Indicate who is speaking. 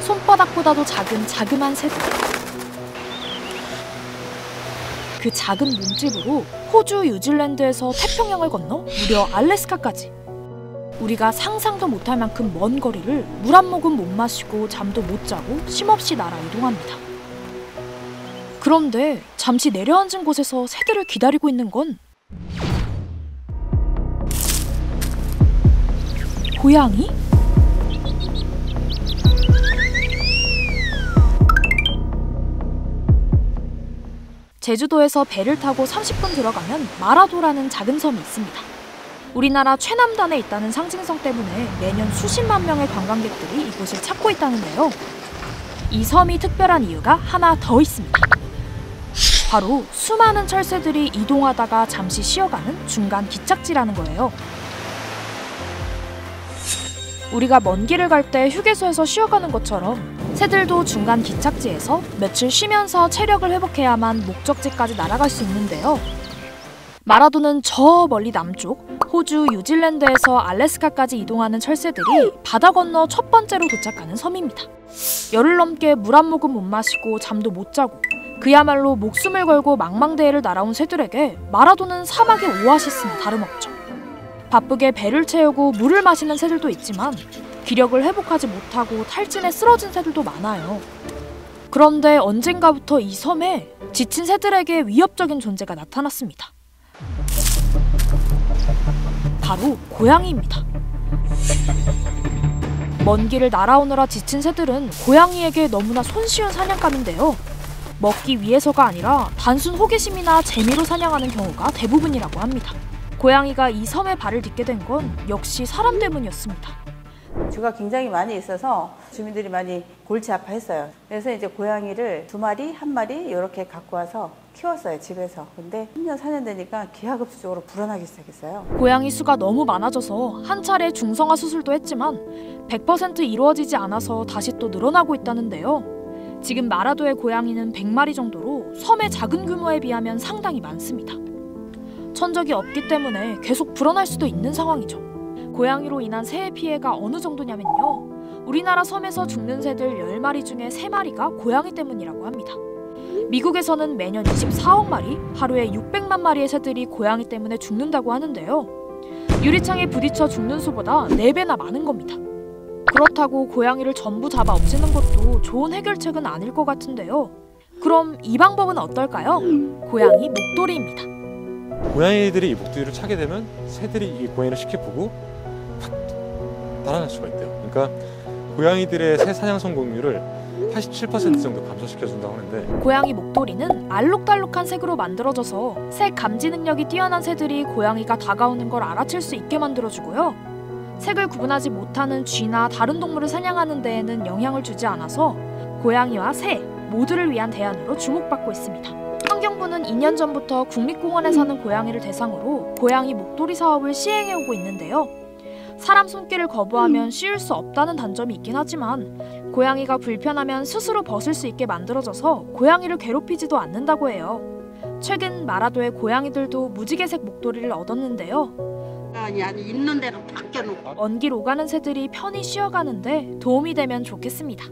Speaker 1: 손바닥보다도 작은 자그만 새들. 그 작은 몸집으로 호주, 뉴질랜드에서 태평양을 건너 무려 알래스카까지. 우리가 상상도 못할 만큼 먼 거리를 물 한 모금 못 마시고 잠도 못 자고 쉼없이 날아 이동합니다. 그런데 잠시 내려앉은 곳에서 새들을 기다리고 있는 건 고양이? 제주도에서 배를 타고 30분 들어가면 마라도라는 작은 섬이 있습니다. 우리나라 최남단에 있다는 상징성 때문에 매년 수십만 명의 관광객들이 이곳을 찾고 있다는데요. 이 섬이 특별한 이유가 하나 더 있습니다. 바로 수많은 철새들이 이동하다가 잠시 쉬어가는 중간 기착지라는 거예요. 우리가 먼 길을 갈 때 휴게소에서 쉬어가는 것처럼 새들도 중간 기착지에서 며칠 쉬면서 체력을 회복해야만 목적지까지 날아갈 수 있는데요. 마라도는 저 멀리 남쪽 호주, 뉴질랜드에서 알래스카까지 이동하는 철새들이 바다 건너 첫 번째로 도착하는 섬입니다. 열흘 넘게 물 한 모금 못 마시고 잠도 못 자고 그야말로 목숨을 걸고 망망대해를 날아온 새들에게 마라도는 사막의 오아시스나 다름없죠. 바쁘게 배를 채우고 물을 마시는 새들도 있지만 기력을 회복하지 못하고 탈진에 쓰러진 새들도 많아요. 그런데 언젠가부터 이 섬에 지친 새들에게 위협적인 존재가 나타났습니다. 바로 고양이입니다. 먼 길을 날아오느라 지친 새들은 고양이에게 너무나 손쉬운 사냥감인데요. 먹기 위해서가 아니라 단순 호기심이나 재미로 사냥하는 경우가 대부분이라고 합니다. 고양이가 이 섬에 발을 딛게 된 건 역시 사람 때문이었습니다.
Speaker 2: 쥐가 굉장히 많이 있어서 주민들이 많이 골치 아파했어요. 그래서 이제 고양이를 2마리, 1마리 이렇게 갖고 와서 키웠어요, 집에서. 근데 3년, 4년 되니까 기하급수적으로 불어나기 시작했어요.
Speaker 1: 고양이 수가 너무 많아져서 한 차례 중성화 수술도 했지만 100% 이루어지지 않아서 다시 또 늘어나고 있다는데요. 지금 마라도의 고양이는 100마리 정도로 섬의 작은 규모에 비하면 상당히 많습니다. 천적이 없기 때문에 계속 불어날 수도 있는 상황이죠. 고양이로 인한 새의 피해가 어느 정도냐면요. 우리나라 섬에서 죽는 새들 10마리 중에 3마리가 고양이 때문이라고 합니다. 미국에서는 매년 24억 마리, 하루에 600만 마리의 새들이 고양이 때문에 죽는다고 하는데요. 유리창에 부딪혀 죽는 수보다 4배나 많은 겁니다. 그렇다고 고양이를 전부 잡아 없애는 것도 좋은 해결책은 아닐 것 같은데요. 그럼 이 방법은 어떨까요? 고양이 목도리입니다.
Speaker 3: 고양이들이 이 목도리를 차게 되면 새들이 이 고양이를 쉽게 보고 팍 달아날 수가 있대요. 그러니까 고양이들의 새 사냥 성공률을 87% 정도 감소시켜준다고 하는데,
Speaker 1: 고양이 목도리는 알록달록한 색으로 만들어져서 색 감지 능력이 뛰어난 새들이 고양이가 다가오는 걸 알아챌 수 있게 만들어주고요. 색을 구분하지 못하는 쥐나 다른 동물을 사냥하는 데에는 영향을 주지 않아서 고양이와 새 모두를 위한 대안으로 주목받고 있습니다. 환경부는 2년 전부터 국립공원에 사는 고양이를 대상으로 고양이 목도리 사업을 시행해오고 있는데요. 사람 손길을 거부하면 씌울 수 없다는 단점이 있긴 하지만 고양이가 불편하면 스스로 벗을 수 있게 만들어져서 고양이를 괴롭히지도 않는다고 해요. 최근 마라도의 고양이들도 무지개색 목도리를 얻었는데요.
Speaker 4: 아니 있는 대로 딱 껴놓고
Speaker 1: 먼 길 오가는 새들이 편히 쉬어가는데 도움이 되면 좋겠습니다.